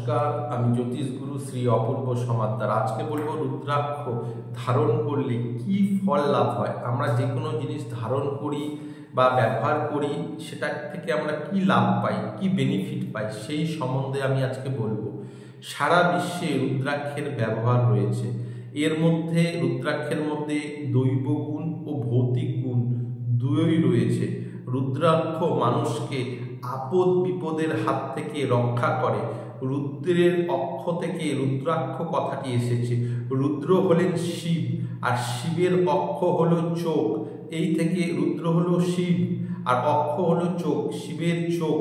নমস্কার, আমি জ্যোতিষগুরু শ্রী অপূর্ব সমাদ্দার। আজকে বলবো রুদ্রাক্ষ ধারণ করলে কি ফল লাভ হয়। আমরা যে কোনো জিনিস ধারণ করি বা ব্যবহার করি, সেটা থেকে আমরা কি লাভ পাই, কি বেনিফিট পাই, সেই সম্বন্ধে আমি আজকে বলবো। সারা বিশ্বে রুদ্রাক্ষের ব্যবহার রয়েছে। এর মধ্যে রুদ্রাক্ষের মধ্যে দৈব গুণ ও ভৌতিক গুণ দুটোই রয়েছে। রুদ্রাক্ষ মানুষকে আপদ বিপদের হাত থেকে রক্ষা করে। রুদ্রের অক্ষ থেকে রুদ্রাক্ষ কথাটি এসেছে। রুদ্র হলেন শিব, আর শিবের অক্ষ হলো চোখ। এই থেকে রুদ্র হলো শিব আর অক্ষ হলো চোখ, শিবের চোখ,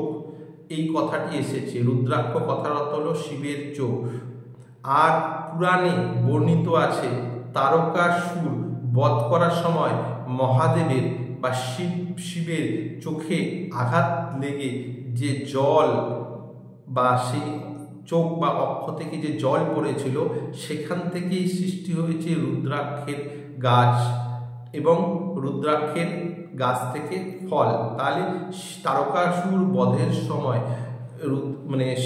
এই কথাটি এসেছে। রুদ্রাক্ষ কথার অর্থ হলো শিবের চোখ। আর পুরাণে বর্ণিত আছে, তারকাসুর বধ করার সময় মহাদেবের বা শিবের চোখে আঘাত লেগে যে জল বা সেই চোখ বা অক্ষ থেকে যে জল পড়েছিল, সেখান থেকেই সৃষ্টি হয়েছে রুদ্রাক্ষের গাছ এবং রুদ্রাক্ষের গাছ থেকে ফল। তাহলে তারকাসুর বধের সময়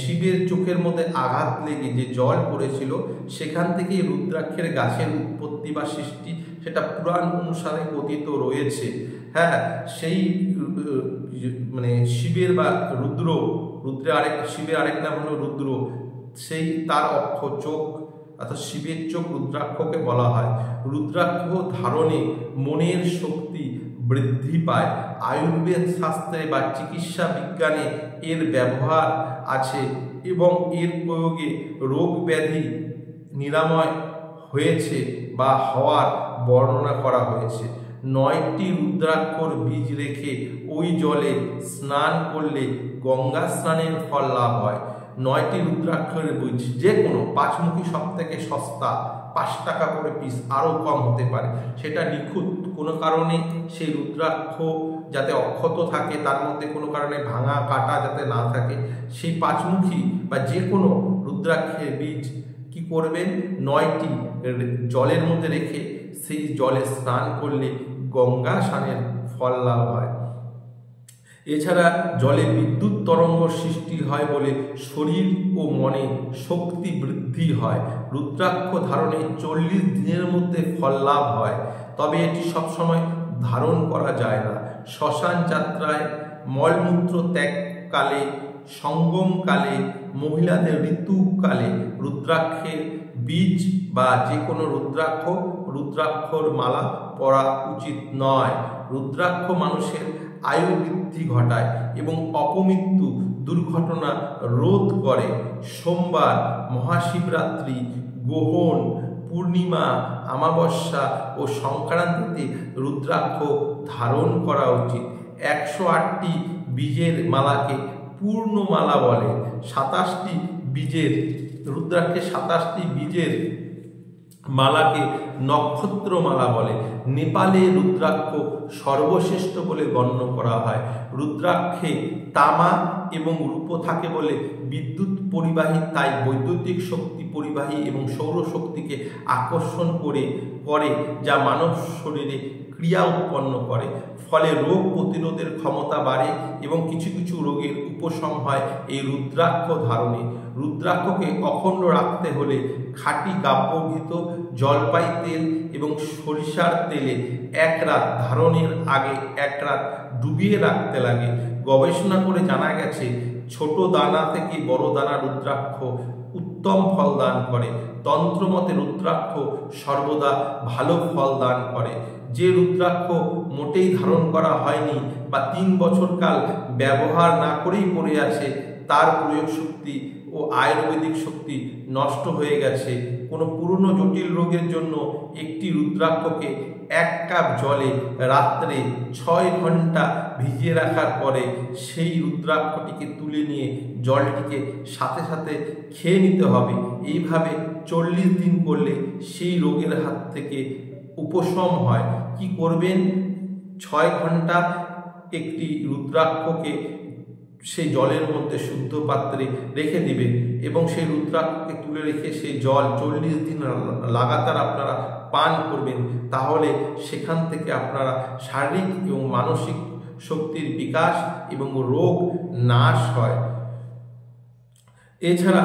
শিবের চোখের মধ্যে আঘাত লেগে যে জল পড়েছিল, সেখান থেকেই রুদ্রাক্ষের গাছের উৎপত্তি বা সৃষ্টি, সেটা পুরাণ অনুসারে কথিত রয়েছে। হ্যাঁ, সেই শিবের বা শিবের আরেক নাম হলো রুদ্র, সেই তার অক্ষ চোখ, অর্থাৎ শিবের চোখ রুদ্রাক্ষকে বলা হয়। রুদ্রাক্ষ ধারণে মনের শক্তি বৃদ্ধি পায়। আয়ুর্বেদ শাস্ত্রে বা চিকিৎসা বিজ্ঞানে এর ব্যবহার আছে এবং এর প্রয়োগে রোগ ব্যাধি নিরাময় হয়েছে বা হওয়ার বর্ণনা করা হয়েছে। 9টি রুদ্রাক্ষর বীজ রেখে ওই জলে স্নান করলে গঙ্গা স্নানের ফল লাভ হয়। 9টি রুদ্রাক্ষরের বীজ, যে কোনো পাঁচমুখী সব থেকে সস্তা, 5 টাকা করে পিস, আরও কম হতে পারে, সেটা নিখুঁত। কোনো কারণে সেই রুদ্রাক্ষ যাতে অক্ষত থাকে, তার মধ্যে কোনো কারণে ভাঙা কাটা যাতে না থাকে, সেই পাঁচমুখী বা যে কোনো রুদ্রাক্ষের বীজ কি করবেন, 9টি জলের মধ্যে রেখে সেই জলে স্নান করলে গঙ্গা স্নানের ফল লাভ হয়। এছাড়া জলে বিদ্যুৎ তরঙ্গ সৃষ্টি হয় বলে শরীর ও মনে শক্তি বৃদ্ধি হয়। রুদ্রাক্ষ ধারণে 40 দিনের মধ্যে ফল লাভ হয়, তবে এটি সবসময় ধারণ করা যায় না। শ্মশান যাত্রায়, মলমূত্র ত্যাগকালে, সঙ্গমকালে, মহিলাদের ঋতুকালে রুদ্রাক্ষের বীজ বা যে কোনো রুদ্রাক্ষর মালা পরা উচিত নয়। রুদ্রাক্ষ মানুষের আয়ু বৃদ্ধি ঘটায় এবং অপমৃত্যু দুর্ঘটনা রোধ করে। সোমবার, মহাশিবরাত্রি, গ্রহণ, পূর্ণিমা, অমাবস্যা ও সংক্রান্তিতে রুদ্রাক্ষ ধারণ করা উচিত। 108টি বীজের মালাকে পূর্ণমালা বলে। 27টি বীজের রুদ্রাক্ষের 27টি বীজের মালাকে নক্ষত্রমালা বলে। নেপালে রুদ্রাক্ষ সর্বশ্রেষ্ঠ বলে গণ্য করা হয়। রুদ্রাক্ষে তামা এবং রূপ থাকে বলে বিদ্যুৎ পরিবাহী, তাই বৈদ্যুতিক শক্তি পরিবাহী এবং সৌরশক্তিকে আকর্ষণ করে যা মানব শরীরে ক্রিয়া উৎপন্ন করে। ফলে রোগ প্রতিরোধের ক্ষমতা বাড়ে এবং কিছু কিছু রোগের উপশম হয় এই রুদ্রাক্ষ ধারণে। রুদ্রাক্ষকে অখণ্ড রাখতে হলে খাঁটি গাব্যঘৃত, জলপাই তেল এবং সরিষার তেলে 1 রাত, ধারণের আগে 1 রাত ডুবিয়ে রাখতে লাগে। গবেষণা করে জানা গেছে, ছোট দানা থেকে বড় দানা রুদ্রাক্ষ উত্তম ফল দান করে। তন্ত্রমতে রুদ্রাক্ষ সর্বদা ভালো ফল দান করে। যে রুদ্রাক্ষ মোটেই ধারণ করা হয়নি বা 3 বছর কাল ব্যবহার না করেই পড়ে আছে, তার প্রয়োগ শক্তি ও আয়ুর্বেদিক শক্তি নষ্ট হয়ে গেছে। কোনো পুরনো জটিল রোগের জন্য একটি রুদ্রাক্ষকে 1 কাপ জলে রাত্রে 6 ঘন্টা ভিজিয়ে রাখার পরে সেই রুদ্রাক্ষটিকে তুলে নিয়ে জলটিকে সাথে সাথে খেয়ে নিতে হবে। এইভাবে 40 দিন করলে সেই রোগের হাত থেকে উপশম হয়। কি করবেন, 6 ঘন্টা একটি রুদ্রাক্ষকে সেই জলের মধ্যে শুদ্ধ পাত্রে রেখে দিবেন এবং সেই রুদ্রাক্ষকে তুলে রেখে সেই জল 40 দিন লাগাতার আপনারা পান করবেন। তাহলে সেখান থেকে আপনারা শারীরিক এবং মানসিক শক্তির বিকাশ এবং রোগ নাশ হয়। এছাড়া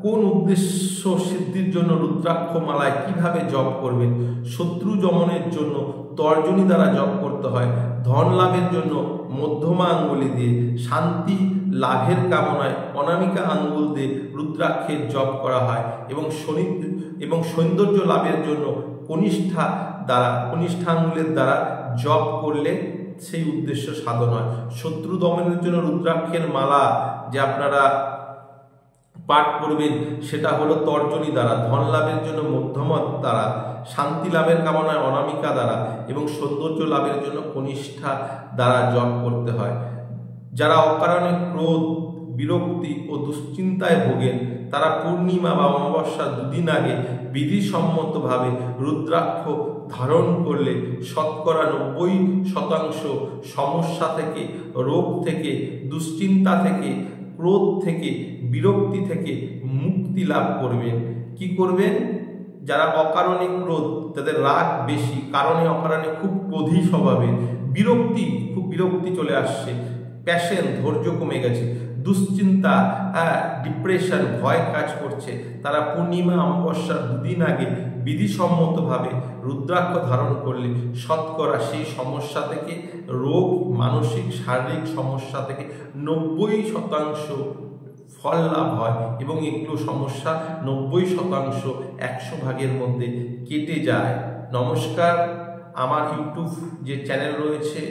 কোন উদ্দেশ্য সিদ্ধির জন্য রুদ্রাক্ষ মালায় কিভাবে জপ করবেন। শত্রু দমনের জন্য তর্জনী দ্বারা জপ করতে হয়। ধন লাভের জন্য মধ্যমা আঙ্গুলি দিয়ে, শান্তি লাভের কামনায় অনামিকা আঙ্গুল দিয়ে রুদ্রাক্ষের জপ করা হয় এবং সৌন্দর্য লাভের জন্য কনিষ্ঠা আঙ্গুলের দ্বারা জপ করলে সেই উদ্দেশ্য সাধন হয়। শত্রু দমনের জন্য রুদ্রাক্ষের মালা যে আপনারা পাঠ করবেন সেটা হলো তর্জনী দ্বারা, ধন লাভের জন্য মধ্যমা দ্বারা, শান্তি লাভের কামনায় অনামিকা দ্বারা এবং সৌন্দর্য লাভের জন্য কনিষ্ঠা দ্বারা জপ করতে হয়। যারা অকারণে ক্রোধ, বিরক্তি ও দুশ্চিন্তায় ভোগেন তারা পূর্ণিমা বা অমাবস্যার দুদিন আগে বিধিসম্মতভাবে রুদ্রাক্ষ ধারণ করলে শতকরা 90% সমস্যা থেকে, রোগ থেকে, দুশ্চিন্তা থেকে, ক্রোধ থেকে, বিরক্তি থেকে মুক্তি লাভ করবেন। কি করবেন? যারা অকারণে ক্রোধ, তাদের রাগ বেশি, কারণে অকারণে খুব ক্রোধী স্বভাবের, খুব বিরক্তি চলে আসছে, প্যাশন, ধৈর্য কমে গেছে, দুশ্চিন্তা, ডিপ্রেশন, ভয় কাজ করছে, তারা পূর্ণিমা অমাবস্যার দুদিন আগে বিধিসম্মতভাবে রুদ্রাক্ষ ধারণ করলে শতকরা সেই সমস্যা থেকে, রোগ, মানসিক শারীরিক সমস্যা থেকে 90% ফল লাভ হয় এবং এগুলো সমস্যা 90% 100 ভাগের মধ্যে কেটে যায়। নমস্কার, আমার ইউটিউব যে চ্যানেল রয়েছে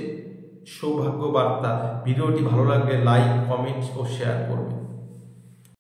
সৌভাগ্য বার্তা, ভিডিওটি ভালো লাগলে লাইক, কমেন্টস ও শেয়ার করবেন।